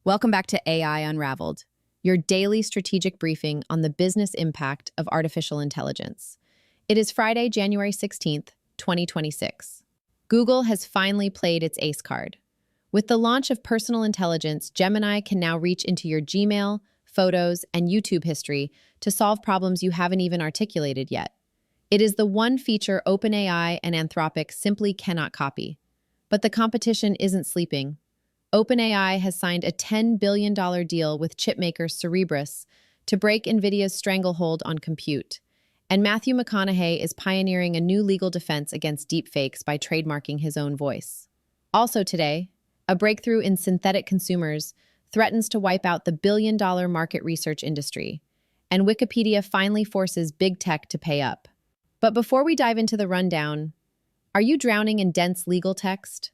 Welcome back to AI Unraveled, your daily strategic briefing on the business impact of artificial intelligence. It is Friday, January 16th, 2026. Google has finally played its ace card. With the launch of personal intelligence, Gemini can now reach into your Gmail, photos, and YouTube history to solve problems you haven't even articulated yet. It is the one feature OpenAI and Anthropic simply cannot copy. But the competition isn't sleeping. OpenAI has signed a $10 billion deal with chipmaker Cerebras to break Nvidia's stranglehold on compute. And Matthew McConaughey is pioneering a new legal defense against deepfakes by trademarking his own voice. Also today, a breakthrough in synthetic consumers threatens to wipe out the billion-dollar market research industry. And Wikipedia finally forces big tech to pay up. But before we dive into the rundown, are you drowning in dense legal text?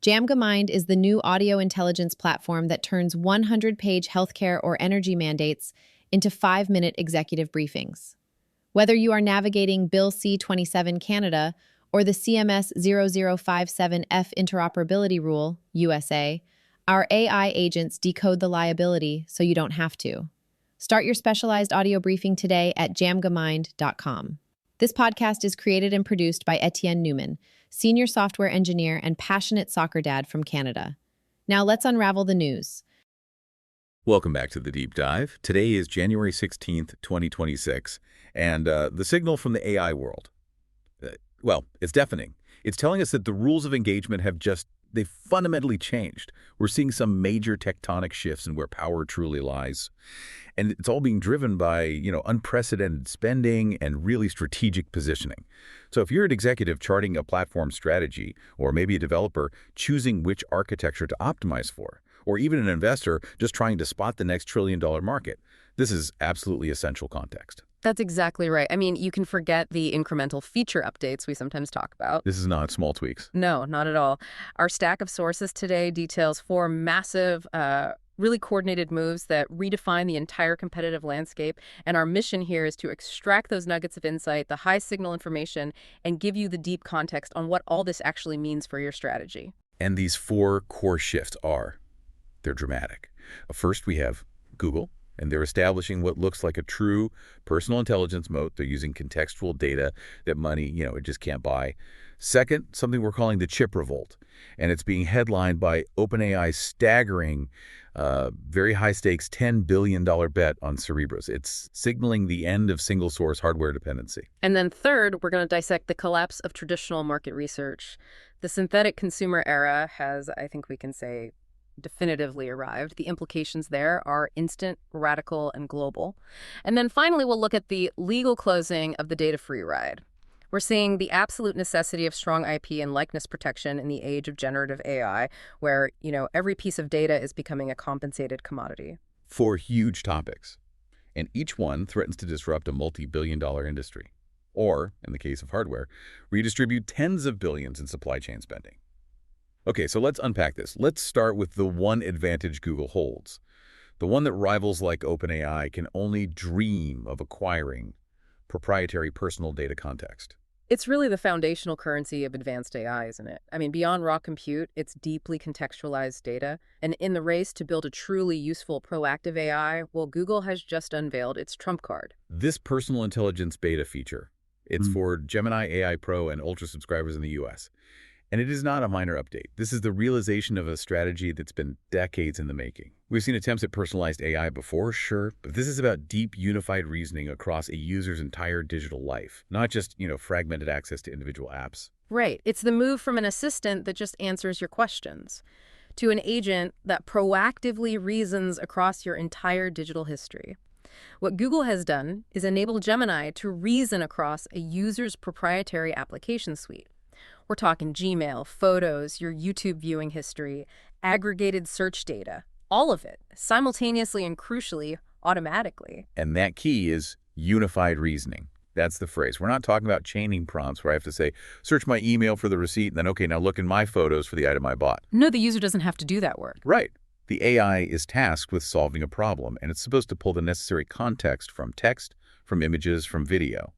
Jamgamind is the new audio intelligence platform that turns 100-page healthcare or energy mandates into 5-minute executive briefings. Whether you are navigating Bill C-27 Canada or the CMS 0057F interoperability rule, USA, our AI agents decode the liability so you don't have to. Start your specialized audio briefing today at jamgamind.com. This podcast is created and produced by Etienne Newman, senior software engineer and passionate soccer dad from Canada. Now let's unravel the news. Welcome back to the Deep Dive. Today is January 16th, 2026, and the signal from the AI world. Well, it's deafening. It's telling us that the rules of engagement they've fundamentally changed. We're seeing some major tectonic shifts in where power truly lies. And it's all being driven by, unprecedented spending and really strategic positioning. So if you're an executive charting a platform strategy, or maybe a developer choosing which architecture to optimize for, or even an investor just trying to spot the next trillion-dollar market, this is absolutely essential context. That's exactly right. I mean, you can forget the incremental feature updates we sometimes talk about. This is not small tweaks. No, not at all. Our stack of sources today details 4 massive, really coordinated moves that redefine the entire competitive landscape. And our mission here is to extract those nuggets of insight, the high signal information, and give you the deep context on what all this actually means for your strategy. And these 4 core shifts they're dramatic. First, we have Google. And they're establishing what looks like a true personal intelligence moat. They're using contextual data that money, it just can't buy. Second, something we're calling the chip revolt. And it's being headlined by OpenAI's staggering, very high-stakes $10 billion bet on Cerebras. It's signaling the end of single-source hardware dependency. And then third, we're going to dissect the collapse of traditional market research. The synthetic consumer era has, I think we can say, definitively arrived. The implications there are instant, radical, and global. And then finally, we'll look at the legal closing of the data-free ride. We're seeing the absolute necessity of strong IP and likeness protection in the age of generative AI, where, every piece of data is becoming a compensated commodity. 4 huge topics, and each one threatens to disrupt a multi-billion-dollar industry, or, in the case of hardware, redistribute tens of billions in supply chain spending. Okay, so let's unpack this. Let's start with the one advantage Google holds. The one that rivals like OpenAI can only dream of acquiring: proprietary personal data context. It's really the foundational currency of advanced AI, isn't it? I mean, beyond raw compute, it's deeply contextualized data. And in the race to build a truly useful proactive AI, well, Google has just unveiled its trump card. This personal intelligence beta feature, it's for Gemini AI Pro and Ultra subscribers in the US. And it is not a minor update. This is the realization of a strategy that's been decades in the making. We've seen attempts at personalized AI before, sure, but this is about deep, unified reasoning across a user's entire digital life, not just, fragmented access to individual apps. Right. It's the move from an assistant that just answers your questions to an agent that proactively reasons across your entire digital history. What Google has done is enable Gemini to reason across a user's proprietary application suite. We're talking Gmail, photos, your YouTube viewing history, aggregated search data, all of it, simultaneously and crucially, automatically. And that key is unified reasoning. That's the phrase. We're not talking about chaining prompts where I have to say, search my email for the receipt, and then, okay, now look in my photos for the item I bought. No, the user doesn't have to do that work. Right. The AI is tasked with solving a problem, and it's supposed to pull the necessary context from text, from images, from video,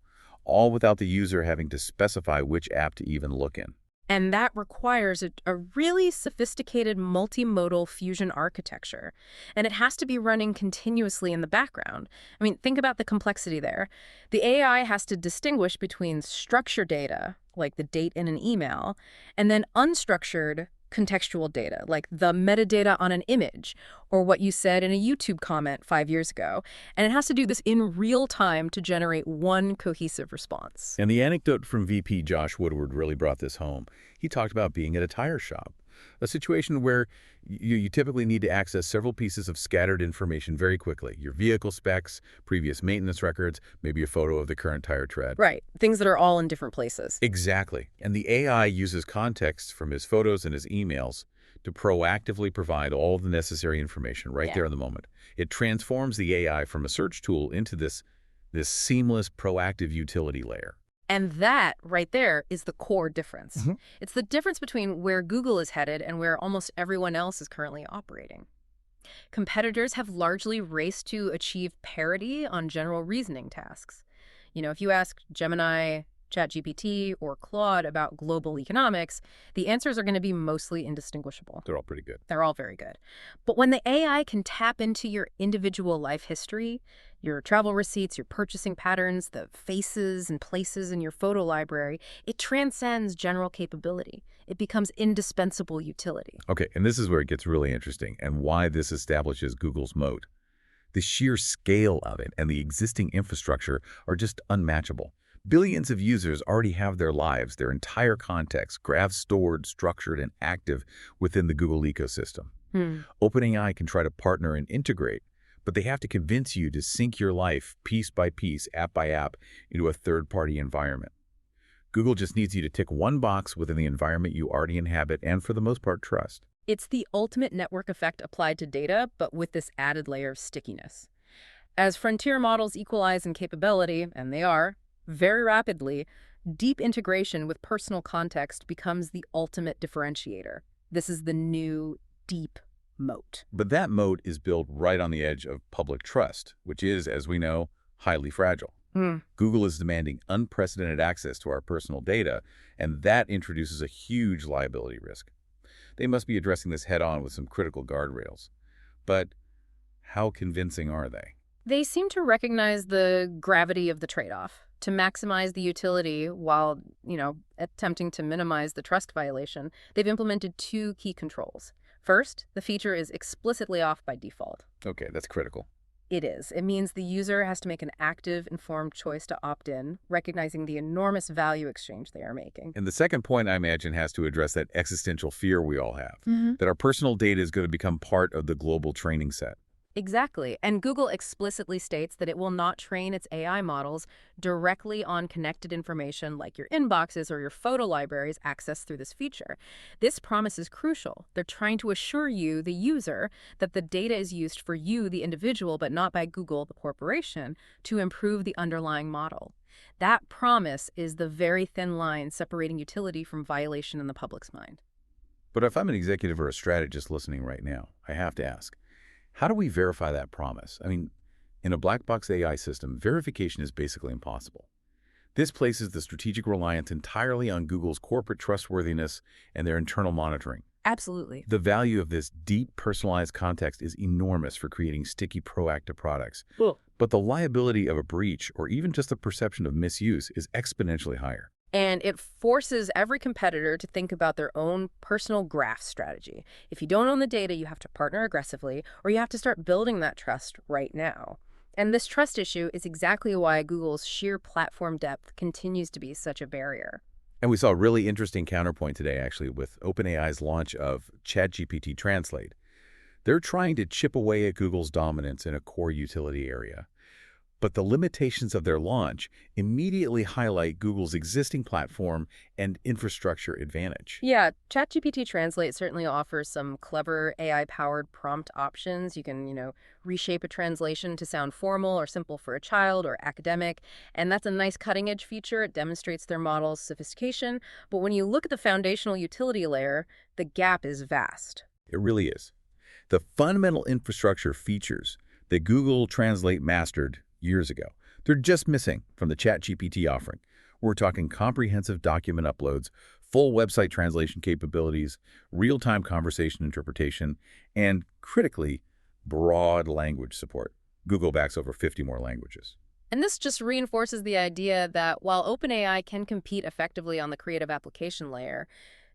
all without the user having to specify which app to even look in. And that requires a really sophisticated multimodal fusion architecture. And it has to be running continuously in the background. I mean, think about the complexity there. The AI has to distinguish between structured data, like the date in an email, and then unstructured contextual data, like the metadata on an image, or what you said in a YouTube comment 5 years ago. And it has to do this in real time to generate one cohesive response. And the anecdote from VP Josh Woodward really brought this home. He talked about being at a tire shop, a situation where you typically need to access several pieces of scattered information very quickly. Your vehicle specs, previous maintenance records, maybe a photo of the current tire tread. Right. Things that are all in different places. Exactly. And the AI uses context from his photos and his emails to proactively provide all the necessary information right there in the moment. It transforms the AI from a search tool into this seamless, proactive utility layer. And that right there is the core difference. It's the difference between where Google is headed and where almost everyone else is currently operating. Competitors have largely raced to achieve parity on general reasoning tasks. You know, if you ask Gemini, ChatGPT, or Claude about global economics, the answers are going to be mostly indistinguishable. They're all pretty good. They're all very good. But when the AI can tap into your individual life history, your travel receipts, your purchasing patterns, the faces and places in your photo library, it transcends general capability. It becomes indispensable utility. Okay, and this is where it gets really interesting and why this establishes Google's moat. The sheer scale of it and the existing infrastructure are just unmatchable. Billions of users already have their lives, their entire context, graphs stored, structured, and active within the Google ecosystem. OpenAI can try to partner and integrate, but they have to convince you to sync your life piece by piece, app by app, into a third-party environment. Google just needs you to tick one box within the environment you already inhabit and, for the most part, trust. It's the ultimate network effect applied to data, but with this added layer of stickiness. As frontier models equalize in capability, and they are, very rapidly, deep integration with personal context becomes the ultimate differentiator. This is the new deep moat. But that moat is built right on the edge of public trust, which is, as we know, highly fragile. Google is demanding unprecedented access to our personal data, and that introduces a huge liability risk. They must be addressing this head-on with some critical guardrails. But how convincing are they? They seem to recognize the gravity of the trade-off. To maximize the utility while, attempting to minimize the trust violation, they've implemented two key controls. First, the feature is explicitly off by default. Okay, that's critical. It is. It means the user has to make an active, informed choice to opt in, recognizing the enormous value exchange they are making. And the second point, I imagine, has to address that existential fear we all have, that our personal data is going to become part of the global training set. Exactly. And Google explicitly states that it will not train its AI models directly on connected information like your inboxes or your photo libraries accessed through this feature. This promise is crucial. They're trying to assure you, the user, that the data is used for you, the individual, but not by Google, the corporation, to improve the underlying model. That promise is the very thin line separating utility from violation in the public's mind. But if I'm an executive or a strategist listening right now, I have to ask, how do we verify that promise? I mean, in a black box AI system, verification is basically impossible. This places the strategic reliance entirely on Google's corporate trustworthiness and their internal monitoring. Absolutely. The value of this deep, personalized context is enormous for creating sticky, proactive products. But the liability of a breach, or even just the perception of misuse, is exponentially higher. And it forces every competitor to think about their own personal graph strategy. If you don't own the data, you have to partner aggressively, or you have to start building that trust right now. And this trust issue is exactly why Google's sheer platform depth continues to be such a barrier. And we saw a really interesting counterpoint today, actually, with OpenAI's launch of ChatGPT Translate. They're trying to chip away at Google's dominance in a core utility area. But the limitations of their launch immediately highlight Google's existing platform and infrastructure advantage. Yeah, ChatGPT Translate certainly offers some clever AI-powered prompt options. You can, reshape a translation to sound formal or simple for a child or academic. And that's a nice cutting-edge feature. It demonstrates their model's sophistication. But when you look at the foundational utility layer, the gap is vast. It really is. The fundamental infrastructure features that Google Translate mastered years ago, they're just missing from the ChatGPT offering. We're talking comprehensive document uploads, full website translation capabilities, real-time conversation interpretation, and, critically, broad language support. Google backs over 50 more languages. And this just reinforces the idea that while OpenAI can compete effectively on the creative application layer,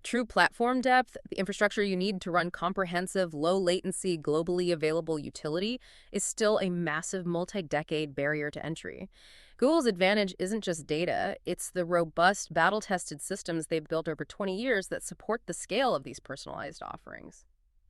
true platform depth, the infrastructure you need to run comprehensive, low-latency, globally available utility, is still a massive multi-decade barrier to entry. Google's advantage isn't just data, it's the robust, battle-tested systems they've built over 20 years that support the scale of these personalized offerings.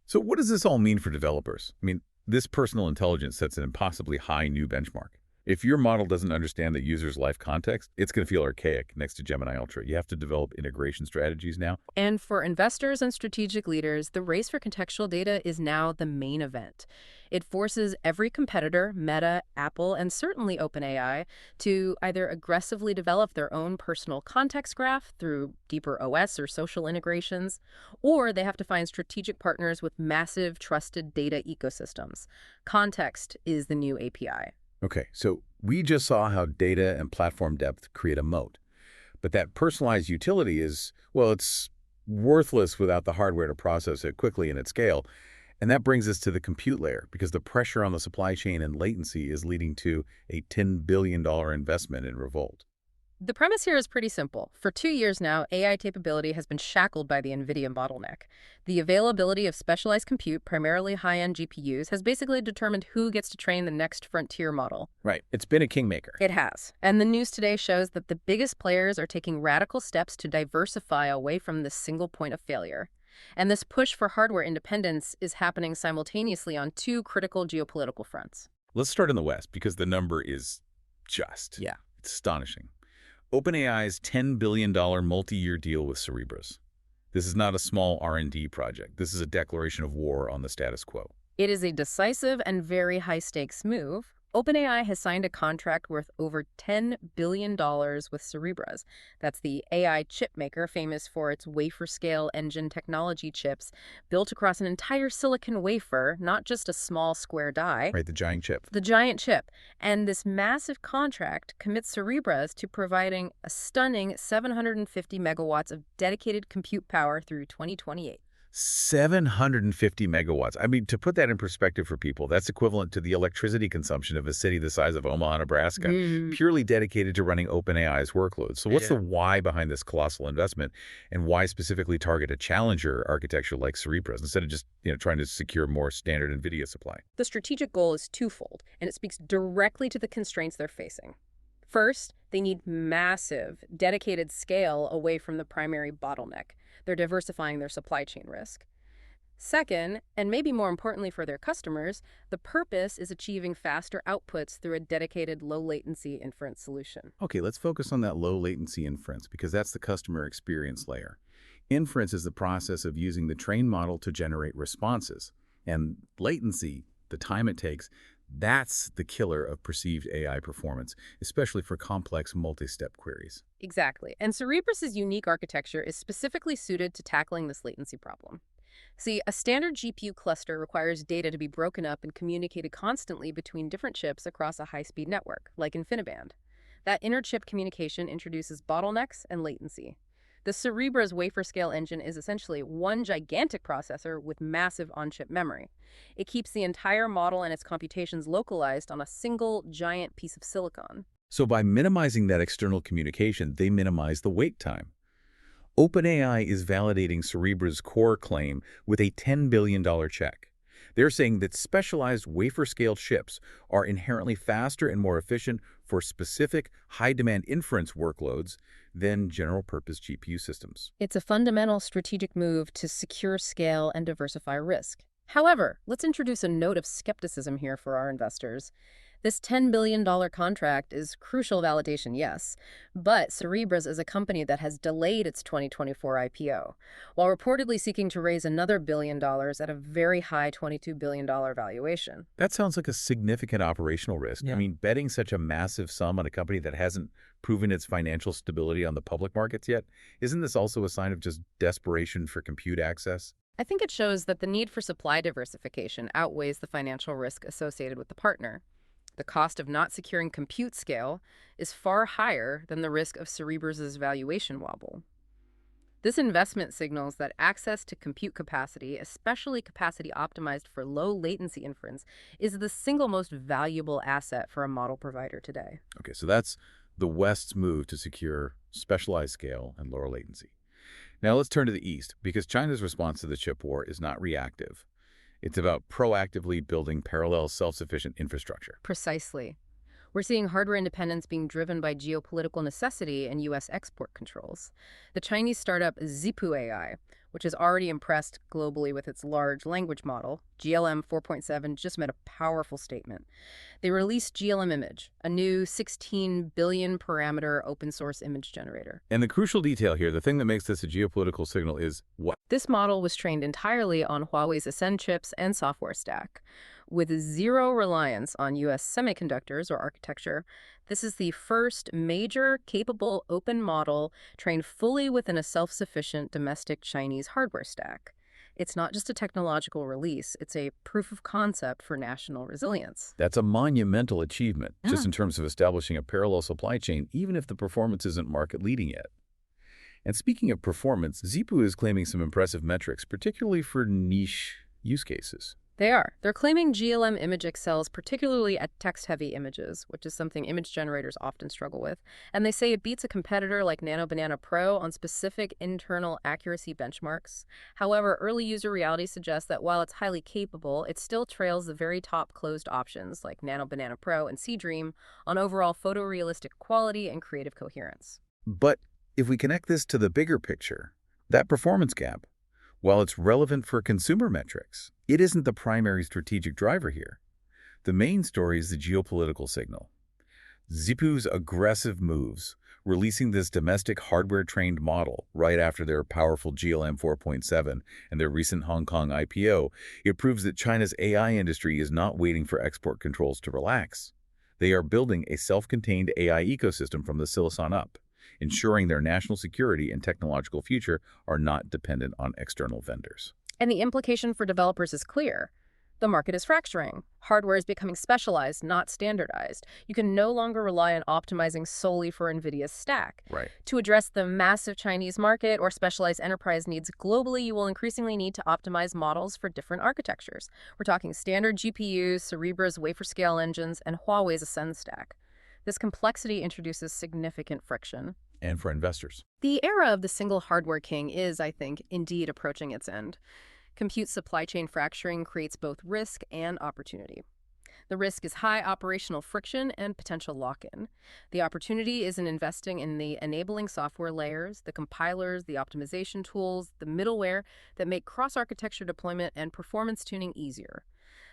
So what does this all mean for developers? I mean, this personal intelligence sets an impossibly high new benchmark. If your model doesn't understand the user's life context, it's going to feel archaic next to Gemini Ultra. You have to develop integration strategies now. And for investors and strategic leaders, the race for contextual data is now the main event. It forces every competitor, Meta, Apple, and certainly OpenAI, to either aggressively develop their own personal context graph through deeper OS or social integrations, or they have to find strategic partners with massive, trusted data ecosystems. Context is the new API. Okay, so we just saw how data and platform depth create a moat. But that personalized utility is, well, it's worthless without the hardware to process it quickly and at scale. And that brings us to the compute layer, because the pressure on the supply chain and latency is leading to a $10 billion investment in revolt. The premise here is pretty simple. For 2 years now, AI capability has been shackled by the Nvidia bottleneck. The availability of specialized compute, primarily high-end GPUs, has basically determined who gets to train the next frontier model. Right. It's been a kingmaker. It has. And the news today shows that the biggest players are taking radical steps to diversify away from this single point of failure. And this push for hardware independence is happening simultaneously on 2 critical geopolitical fronts. Let's start in the West, because the number is it's astonishing. OpenAI's $10 billion multi-year deal with Cerebras. This is not a small R&D project. This is a declaration of war on the status quo. It is a decisive and very high-stakes move. OpenAI has signed a contract worth over $10 billion with Cerebras. That's the AI chipmaker, famous for its wafer-scale engine technology chips, built across an entire silicon wafer, not just a small square die. Right, the giant chip. The giant chip. And this massive contract commits Cerebras to providing a stunning 750 megawatts of dedicated compute power through 2028. 750 megawatts. I mean, to put that in perspective for people, that's equivalent to the electricity consumption of a city the size of Omaha, Nebraska, purely dedicated to running OpenAI's workloads. So what's the why behind this colossal investment, and why specifically target a challenger architecture like Cerebras instead of just, trying to secure more standard Nvidia supply? The strategic goal is twofold, and it speaks directly to the constraints they're facing. First, they need massive, dedicated scale away from the primary bottleneck. They're diversifying their supply chain risk. Second, and maybe more importantly for their customers, the purpose is achieving faster outputs through a dedicated low-latency inference solution. Okay, let's focus on that low-latency inference, because that's the customer experience layer. Inference is the process of using the trained model to generate responses. And latency, the time it takes, that's the killer of perceived AI performance, especially for complex multi-step queries. Exactly. And Cerebras' unique architecture is specifically suited to tackling this latency problem. See, a standard GPU cluster requires data to be broken up and communicated constantly between different chips across a high-speed network, like InfiniBand. That inter-chip communication introduces bottlenecks and latency. The Cerebras wafer-scale engine is essentially one gigantic processor with massive on-chip memory. It keeps the entire model and its computations localized on a single giant piece of silicon. So by minimizing that external communication, they minimize the wait time. OpenAI is validating Cerebras' core claim with a $10 billion check. They're saying that specialized wafer-scale chips are inherently faster and more efficient for specific high-demand inference workloads than general-purpose GPU systems. It's a fundamental strategic move to secure scale and diversify risk. However, let's introduce a note of skepticism here for our investors. This $10 billion contract is crucial validation, yes, but Cerebras is a company that has delayed its 2024 IPO, while reportedly seeking to raise another $1 billion at a very high $22 billion valuation. That sounds like a significant operational risk. I mean, betting such a massive sum on a company that hasn't proven its financial stability on the public markets yet, isn't this also a sign of just desperation for compute access? I think it shows that the need for supply diversification outweighs the financial risk associated with the partner. The cost of not securing compute scale is far higher than the risk of Cerebras' valuation wobble. This investment signals that access to compute capacity, especially capacity optimized for low latency inference, is the single most valuable asset for a model provider today. Okay, so that's the West's move to secure specialized scale and lower latency. Now let's turn to the East, because China's response to the chip war is not reactive. It's about proactively building parallel self-sufficient infrastructure. Precisely. We're seeing hardware independence being driven by geopolitical necessity and U.S. export controls. The Chinese startup Zhipu AI, which has already impressed globally with its large language model, GLM 4.7, just made a powerful statement. They released GLM Image, a new 16 billion parameter open source image generator. And the crucial detail here, the thing that makes this a geopolitical signal is what? This model was trained entirely on Huawei's Ascend chips and software stack. With zero reliance on U.S. semiconductors or architecture, this is the first major capable open model trained fully within a self-sufficient domestic Chinese hardware stack. It's not just a technological release, it's a proof of concept for national resilience. That's a monumental achievement, just in terms of establishing a parallel supply chain, even if the performance isn't market-leading yet. And speaking of performance, Zhipu is claiming some impressive metrics, particularly for niche use cases. They are. They're claiming GLM image excels particularly at text-heavy images, which is something image generators often struggle with. And they say it beats a competitor like Nano Banana Pro on specific internal accuracy benchmarks. However, early user reality suggests that while it's highly capable, it still trails the very top closed options like Nano Banana Pro and Seadream on overall photorealistic quality and creative coherence. But if we connect this to the bigger picture, that performance gap, while it's relevant for consumer metrics, it isn't the primary strategic driver here. The main story is the geopolitical signal. Zhipu's aggressive moves, releasing this domestic hardware-trained model right after their powerful GLM 4.7 and their recent Hong Kong IPO, it proves that China's AI industry is not waiting for export controls to relax. They are building a self-contained AI ecosystem from the silicon up, ensuring their national security and technological future are not dependent on external vendors. And the implication for developers is clear. The market is fracturing. Hardware is becoming specialized, not standardized. You can no longer rely on optimizing solely for Nvidia's stack. Right. To address the massive Chinese market or specialized enterprise needs globally, you will increasingly need to optimize models for different architectures. We're talking standard GPUs, Cerebras wafer-scale engines, and Huawei's Ascend stack. This complexity introduces significant friction. And for investors. The era of the single hardware king is, I think, indeed approaching its end. Compute supply chain fracturing creates both risk and opportunity. The risk is high operational friction and potential lock-in. The opportunity is in investing in the enabling software layers, the compilers, the optimization tools, the middleware that make cross-architecture deployment and performance tuning easier.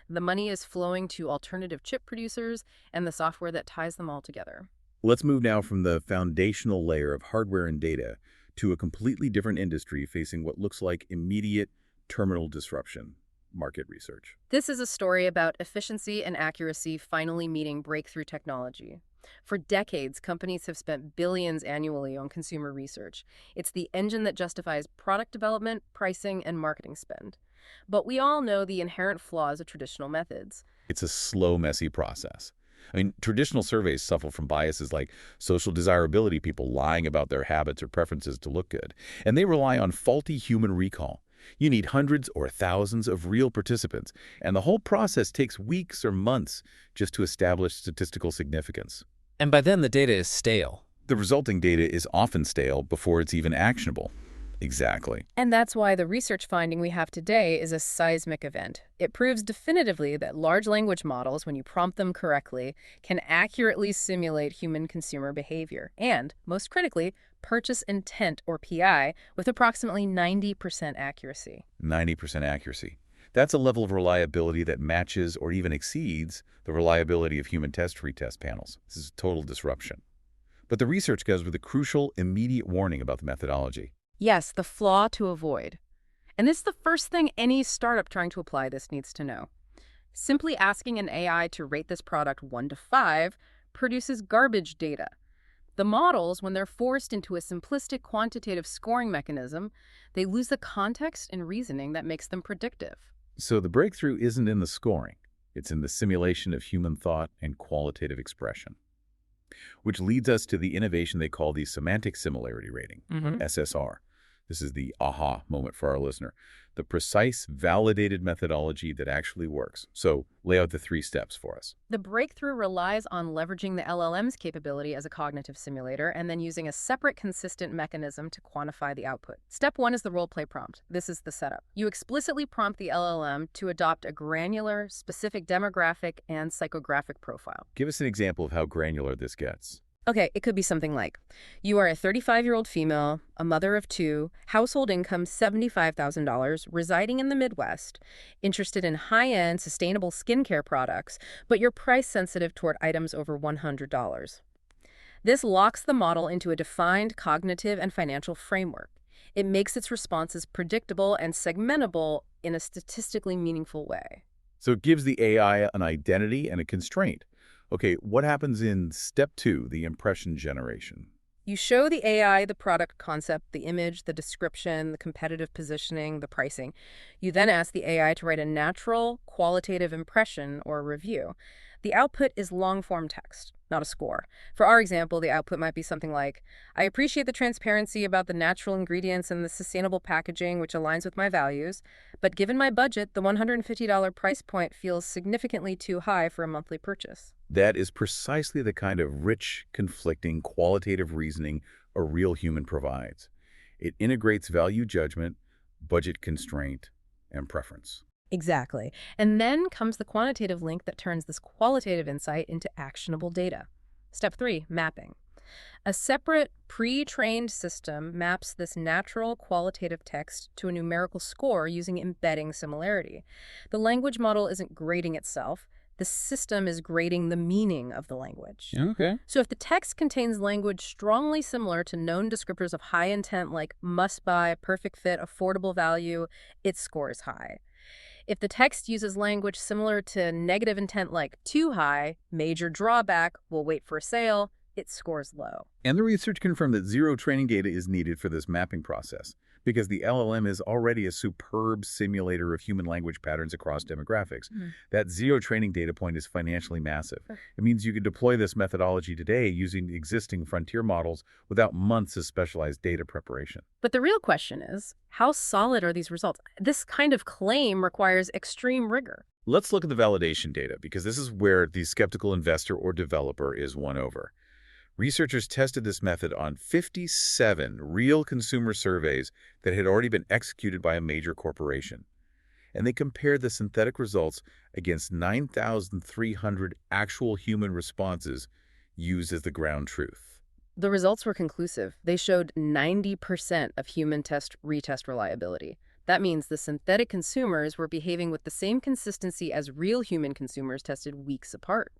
The money is flowing to alternative chip producers and the software that ties them all together. Let's move now from the foundational layer of hardware and data to a completely different industry facing what looks like immediate terminal disruption: market research. This is a story about efficiency and accuracy finally meeting breakthrough technology. For decades, companies have spent billions annually on consumer research. It's the engine that justifies product development, pricing, and marketing spend. But we all know the inherent flaws of traditional methods. It's a slow, messy process. I mean, traditional surveys suffer from biases like social desirability, people lying about their habits or preferences to look good, and they rely on faulty human recall. You need hundreds or thousands of real participants, and the whole process takes weeks or months just to establish statistical significance. And by then, the data is stale. The resulting data is often stale before it's even actionable. Exactly. And that's why the research finding we have today is a seismic event. It proves definitively that large language models, when you prompt them correctly, can accurately simulate human consumer behavior and, most critically, purchase intent, or PI, with approximately 90% accuracy. 90% accuracy. That's a level of reliability that matches or even exceeds the reliability of human test-retest panels. This is total disruption. But the research goes with a crucial, immediate warning about the methodology. Yes, the flaw to avoid. And this is the first thing any startup trying to apply this needs to know. Simply asking an AI to rate this product 1 to 5 produces garbage data. The models, when they're forced into a simplistic quantitative scoring mechanism, they lose the context and reasoning that makes them predictive. So the breakthrough isn't in the scoring. It's in the simulation of human thought and qualitative expression. Which leads us to the innovation they call the semantic similarity rating, SSR. This is the aha moment for our listener. The precise, validated methodology that actually works. So lay out the 3 steps for us. The breakthrough relies on leveraging the LLM's capability as a cognitive simulator and then using a separate consistent mechanism to quantify the output. Step 1 is the role-play prompt. This is the setup. You explicitly prompt the LLM to adopt a granular, specific demographic and psychographic profile. Give us an example of how granular this gets. Okay, it could be something like, you are a 35-year-old female, a mother of 2, household income $75,000, residing in the Midwest, interested in high-end, sustainable skincare products, but you're price-sensitive toward items over $100. This locks the model into a defined cognitive and financial framework. It makes its responses predictable and segmentable in a statistically meaningful way. So it gives the AI an identity and a constraint. Okay, what happens in step 2, the impression generation? You show the AI the product concept, the image, the description, the competitive positioning, the pricing. You then ask the AI to write a natural, qualitative impression or review. The output is long-form text, not a score. For our example, the output might be something like, I appreciate the transparency about the natural ingredients and the sustainable packaging, which aligns with my values, but given my budget, the $150 price point feels significantly too high for a monthly purchase. That is precisely the kind of rich, conflicting, qualitative reasoning a real human provides. It integrates value judgment, budget constraint, and preference. Exactly. And then comes the quantitative link that turns this qualitative insight into actionable data. Step 3, mapping. A separate pre-trained system maps this natural qualitative text to a numerical score using embedding similarity. The language model isn't grading itself. The system is grading the meaning of the language. Okay. So if the text contains language strongly similar to known descriptors of high intent like must buy, perfect fit, affordable value, its score is high. If the text uses language similar to negative intent like too high, major drawback, will wait for a sale, it scores low. And the research confirmed that 0 training data is needed for this mapping process because the LLM is already a superb simulator of human language patterns across demographics. That 0 training data point is financially massive. It means you could deploy this methodology today using existing frontier models without months of specialized data preparation. But the real question is, how solid are these results? This kind of claim requires extreme rigor. Let's look at the validation data because this is where the skeptical investor or developer is won over. Researchers tested this method on 57 real consumer surveys that had already been executed by a major corporation. And they compared the synthetic results against 9,300 actual human responses used as the ground truth. The results were conclusive. They showed 90% of human retest reliability. That means the synthetic consumers were behaving with the same consistency as real human consumers tested weeks apart.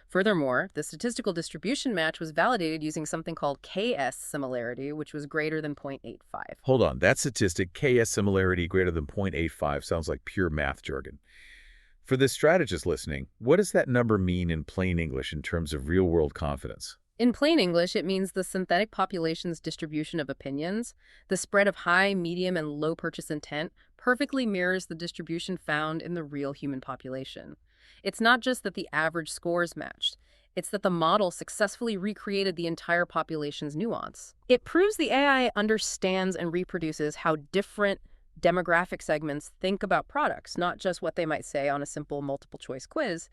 Furthermore, the statistical distribution match was validated using something called KS similarity, which was greater than 0.85. Hold on, that statistic, KS similarity greater than 0.85, sounds like pure math jargon. For the strategist listening, what does that number mean in plain English in terms of real-world confidence? In plain English, it means the synthetic population's distribution of opinions, the spread of high, medium, and low purchase intent, perfectly mirrors the distribution found in the real human population. It's not just that the average scores matched. It's that the model successfully recreated the entire population's nuance. It proves the AI understands and reproduces how different demographic segments think about products, not just what they might say on a simple multiple-choice quiz.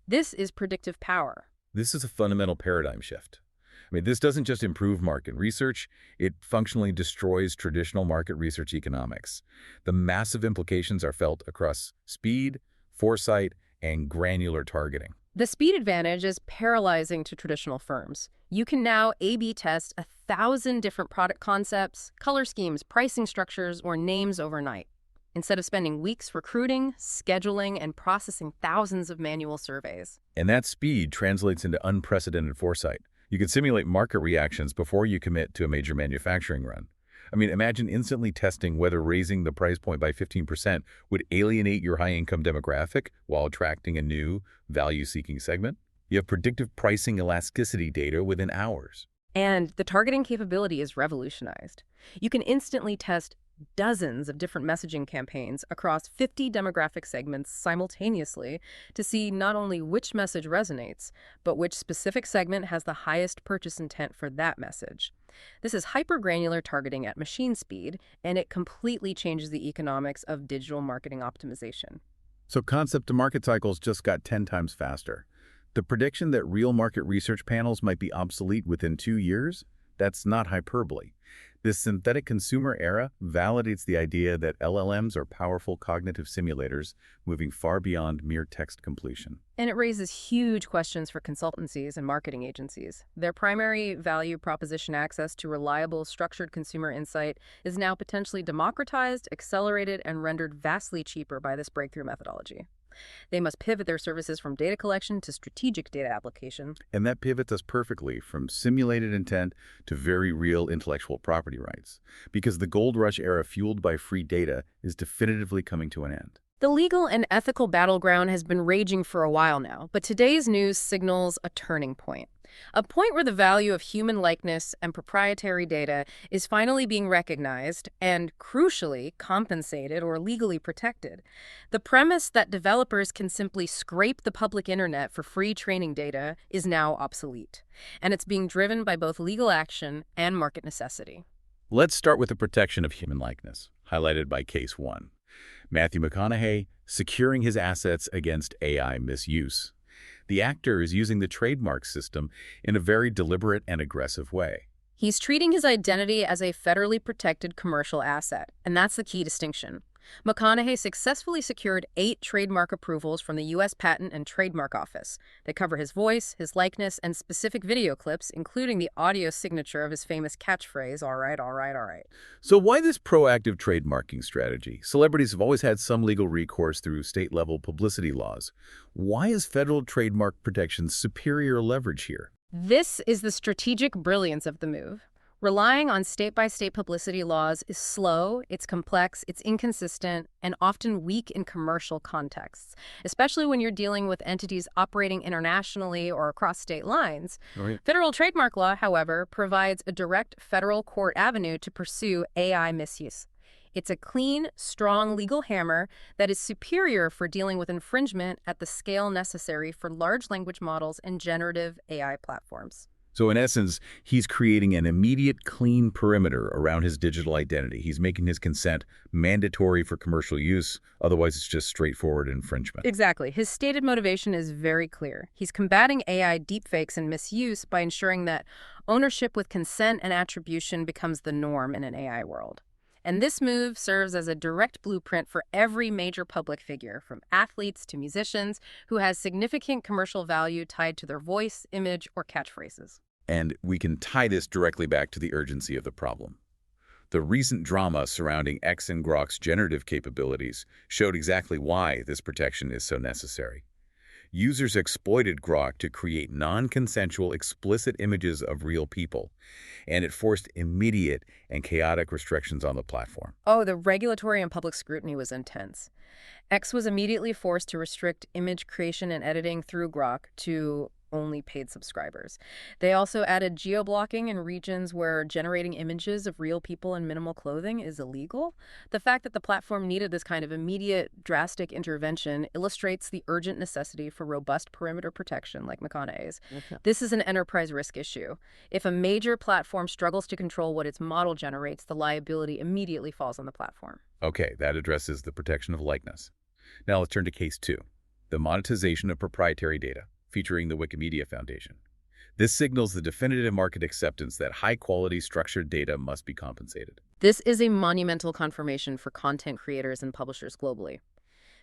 This is predictive power. This is a fundamental paradigm shift. I mean, this doesn't just improve market research, it functionally destroys traditional market research economics. The massive implications are felt across speed, foresight, and granular targeting. The speed advantage is paralyzing to traditional firms. You can now A/B test 1,000 different product concepts, color schemes, pricing structures, or names overnight, instead of spending weeks recruiting, scheduling, and processing thousands of manual surveys. And that speed translates into unprecedented foresight. You can simulate market reactions before you commit to a major manufacturing run. I mean, imagine instantly testing whether raising the price point by 15% would alienate your high-income demographic while attracting a new, value-seeking segment. You have predictive pricing elasticity data within hours. And the targeting capability is revolutionized. You can instantly test dozens of different messaging campaigns across 50 demographic segments simultaneously to see not only which message resonates, but which specific segment has the highest purchase intent for that message. This is hyper-granular targeting at machine speed, and it completely changes the economics of digital marketing optimization. So concept to market cycles just got 10 times faster. The prediction that real market research panels might be obsolete within 2 years? That's not hyperbole. This synthetic consumer era validates the idea that LLMs are powerful cognitive simulators moving far beyond mere text completion. And it raises huge questions for consultancies and marketing agencies. Their primary value proposition, access to reliable, structured consumer insight, is now potentially democratized, accelerated, and rendered vastly cheaper by this breakthrough methodology. They must pivot their services from data collection to strategic data application. And that pivots us perfectly from simulated intent to very real intellectual property rights, because the gold rush era fueled by free data is definitively coming to an end. The legal and ethical battleground has been raging for a while now, but today's news signals a turning point. A point where the value of human likeness and proprietary data is finally being recognized and, crucially, compensated or legally protected. The premise that developers can simply scrape the public internet for free training data is now obsolete, and it's being driven by both legal action and market necessity. Let's start with the protection of human likeness, highlighted by Case 1. Matthew McConaughey securing his assets against AI misuse. The actor is using the trademark system in a very deliberate and aggressive way. He's treating his identity as a federally protected commercial asset, and that's the key distinction. McConaughey successfully secured 8 trademark approvals from the U.S. Patent and Trademark Office. They cover his voice, his likeness, and specific video clips, including the audio signature of his famous catchphrase, "All right, all right, all right." So why this proactive trademarking strategy? Celebrities have always had some legal recourse through state-level publicity laws. Why is federal trademark protection superior leverage here? This is the strategic brilliance of the move. Relying on state-by-state publicity laws is slow, it's complex, it's inconsistent, and often weak in commercial contexts, especially when you're dealing with entities operating internationally or across state lines. Right. Federal trademark law, however, provides a direct federal court avenue to pursue AI misuse. It's a clean, strong legal hammer that is superior for dealing with infringement at the scale necessary for large language models and generative AI platforms. So in essence, he's creating an immediate clean perimeter around his digital identity. He's making his consent mandatory for commercial use. Otherwise, it's just straightforward infringement. Exactly. His stated motivation is very clear. He's combating AI deepfakes and misuse by ensuring that ownership with consent and attribution becomes the norm in an AI world. And this move serves as a direct blueprint for every major public figure, from athletes to musicians, who has significant commercial value tied to their voice, image, or catchphrases. And we can tie this directly back to the urgency of the problem. The recent drama surrounding X and Grok's generative capabilities showed exactly why this protection is so necessary. Users exploited Grok to create non-consensual explicit images of real people, and it forced immediate and chaotic restrictions on the platform. Oh, the regulatory and public scrutiny was intense. X was immediately forced to restrict image creation and editing through Grok to only paid subscribers. They also added geo-blocking in regions where generating images of real people in minimal clothing is illegal. The fact that the platform needed this kind of immediate, drastic intervention illustrates the urgent necessity for robust perimeter protection like McConaughey's. Okay. This is an enterprise risk issue. If a major platform struggles to control what its model generates, the liability immediately falls on the platform. Okay, that addresses the protection of likeness. Now let's turn to Case 2, the monetization of proprietary data, featuring the Wikimedia Foundation. This signals the definitive market acceptance that high-quality structured data must be compensated. This is a monumental confirmation for content creators and publishers globally.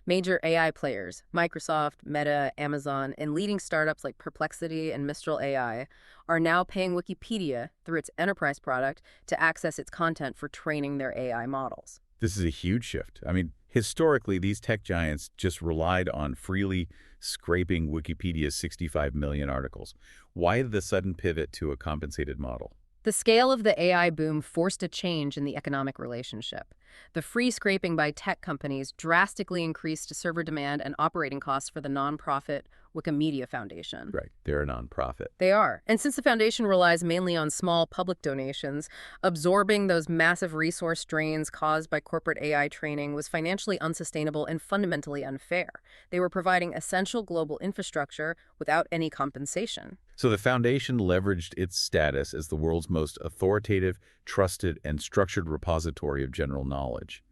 Major AI players, Microsoft, Meta, Amazon, and leading startups like Perplexity and Mistral AI are now paying Wikipedia through its enterprise product to access its content for training their AI models. This is a huge shift. I mean, historically, these tech giants just relied on freely scraping Wikipedia's 65 million articles. Why the sudden pivot to a compensated model? The scale of the AI boom forced a change in the economic relationship. The free scraping by tech companies drastically increased server demand and operating costs for the nonprofit Wikimedia Foundation. Right, they're a nonprofit. They are. And since the foundation relies mainly on small public donations, absorbing those massive resource drains caused by corporate AI training was financially unsustainable and fundamentally unfair. They were providing essential global infrastructure without any compensation. So the foundation leveraged its status as the world's most authoritative, trusted, and structured repository of general knowledge,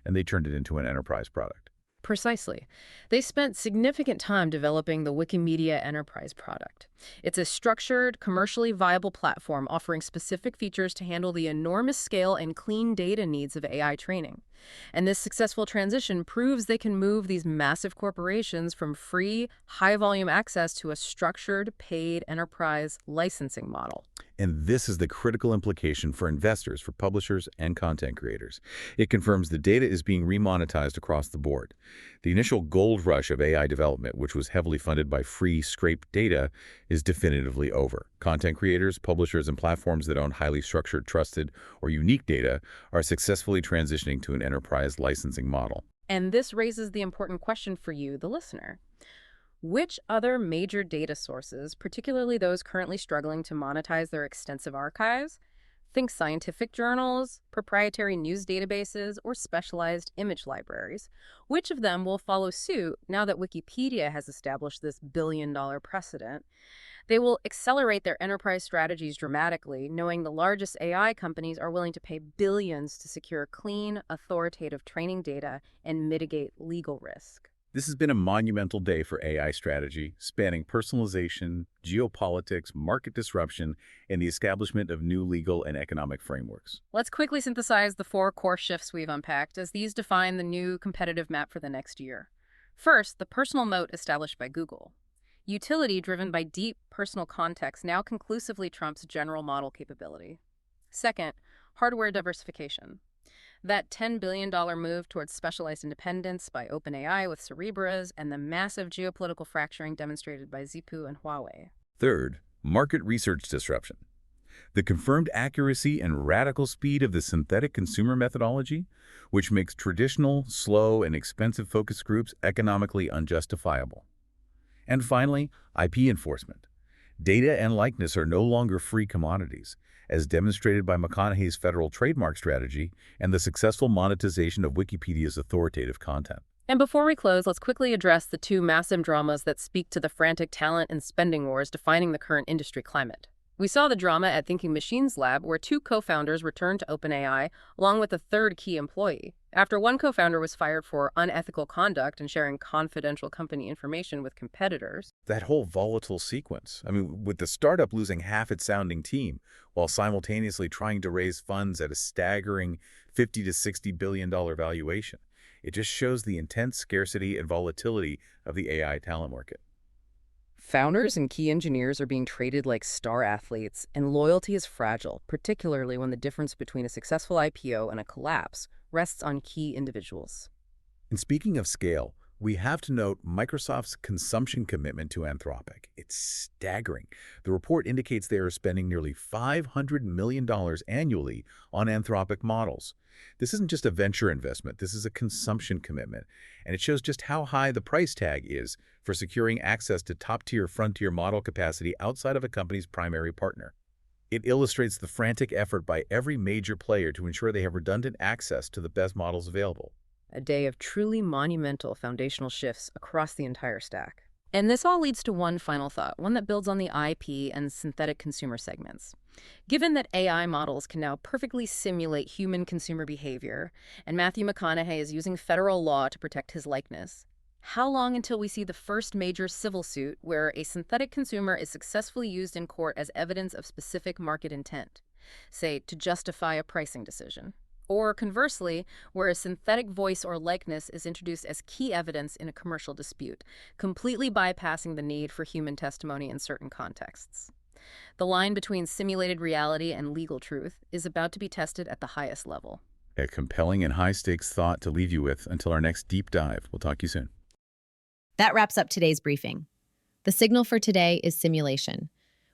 and they turned it into an enterprise product. Precisely. They spent significant time developing the Wikimedia Enterprise product. It's a structured, commercially viable platform offering specific features to handle the enormous scale and clean data needs of AI training. And this successful transition proves they can move these massive corporations from free, high-volume access to a structured, paid enterprise licensing model. And this is the critical implication for investors, for publishers, and content creators. It confirms the data is being remonetized across the board. The initial gold rush of AI development, which was heavily funded by free scraped data, is definitively over. Content creators, publishers, and platforms that own highly structured, trusted, or unique data are successfully transitioning to an enterprise licensing model. And this raises the important question for you, the listener. Which other major data sources, particularly those currently struggling to monetize their extensive archives, think scientific journals, proprietary news databases, or specialized image libraries, which of them will follow suit now that Wikipedia has established this billion-dollar precedent? They will accelerate their enterprise strategies dramatically, knowing the largest AI companies are willing to pay billions to secure clean, authoritative training data and mitigate legal risk. This has been a monumental day for AI strategy, spanning personalization, geopolitics, market disruption, and the establishment of new legal and economic frameworks. Let's quickly synthesize the 4 core shifts we've unpacked, as these define the new competitive map for the next year. First, the personal moat established by Google. Utility driven by deep personal context now conclusively trumps general model capability. Second, hardware diversification. That $10 billion move towards specialized independence by OpenAI with Cerebras and the massive geopolitical fracturing demonstrated by Zippo and Huawei. Third, market research disruption. The confirmed accuracy and radical speed of the synthetic consumer methodology, which makes traditional, slow, and expensive focus groups economically unjustifiable. And finally, IP enforcement. Data and likeness are no longer free commodities, as demonstrated by McConaughey's federal trademark strategy and the successful monetization of Wikipedia's authoritative content. And before we close, let's quickly address the 2 massive dramas that speak to the frantic talent and spending wars defining the current industry climate. We saw the drama at Thinking Machines Lab, where 2 co-founders returned to OpenAI, along with a 3rd key employee, after one co-founder was fired for unethical conduct and sharing confidential company information with competitors. That whole volatile sequence, with the startup losing half its sounding team while simultaneously trying to raise funds at a staggering $50 to $60 billion valuation, it just shows the intense scarcity and volatility of the AI talent market. Founders and key engineers are being treated like star athletes, and loyalty is fragile, particularly when the difference between a successful IPO and a collapse rests on key individuals. And speaking of scale, we have to note Microsoft's consumption commitment to Anthropic. It's staggering. The report indicates they are spending nearly $500 million annually on Anthropic models. This isn't just a venture investment, this is a consumption commitment, and it shows just how high the price tag is for securing access to top-tier frontier model capacity outside of a company's primary partner. It illustrates the frantic effort by every major player to ensure they have redundant access to the best models available. A day of truly monumental foundational shifts across the entire stack. And this all leads to one final thought, one that builds on the IP and synthetic consumer segments. Given that AI models can now perfectly simulate human consumer behavior, and Matthew McConaughey is using federal law to protect his likeness, how long until we see the first major civil suit where a synthetic consumer is successfully used in court as evidence of specific market intent, say, to justify a pricing decision? Or conversely, where a synthetic voice or likeness is introduced as key evidence in a commercial dispute, completely bypassing the need for human testimony in certain contexts. The line between simulated reality and legal truth is about to be tested at the highest level. A compelling and high-stakes thought to leave you with until our next deep dive. We'll talk to you soon. That wraps up today's briefing. The signal for today is simulation.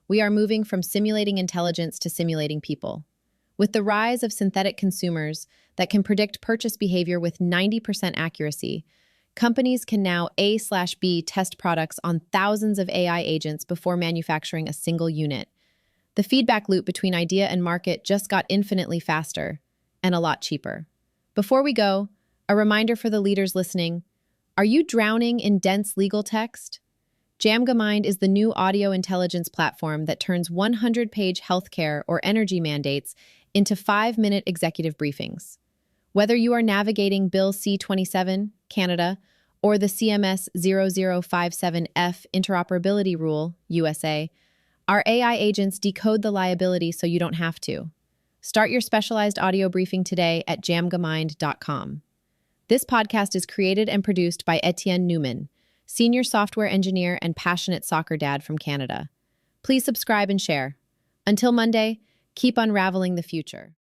we are moving from simulating intelligence to simulating people. With the rise of synthetic consumers that can predict purchase behavior with 90% accuracy, companies can now A/B test products on thousands of AI agents before manufacturing a single unit. The feedback loop between idea and market just got infinitely faster and a lot cheaper. Before we go, a reminder for the leaders listening: are you drowning in dense legal text? Jamgamind is the new audio intelligence platform that turns 100-page healthcare or energy mandates into 5-minute executive briefings. Whether you are navigating Bill C-27, Canada, or the CMS 0057F interoperability rule, USA, our AI agents decode the liability so you don't have to. Start your specialized audio briefing today at jamgamind.com. This podcast is created and produced by Etienne Newman, senior software engineer and passionate soccer dad from Canada. Please subscribe and share. Until Monday, keep unraveling the future.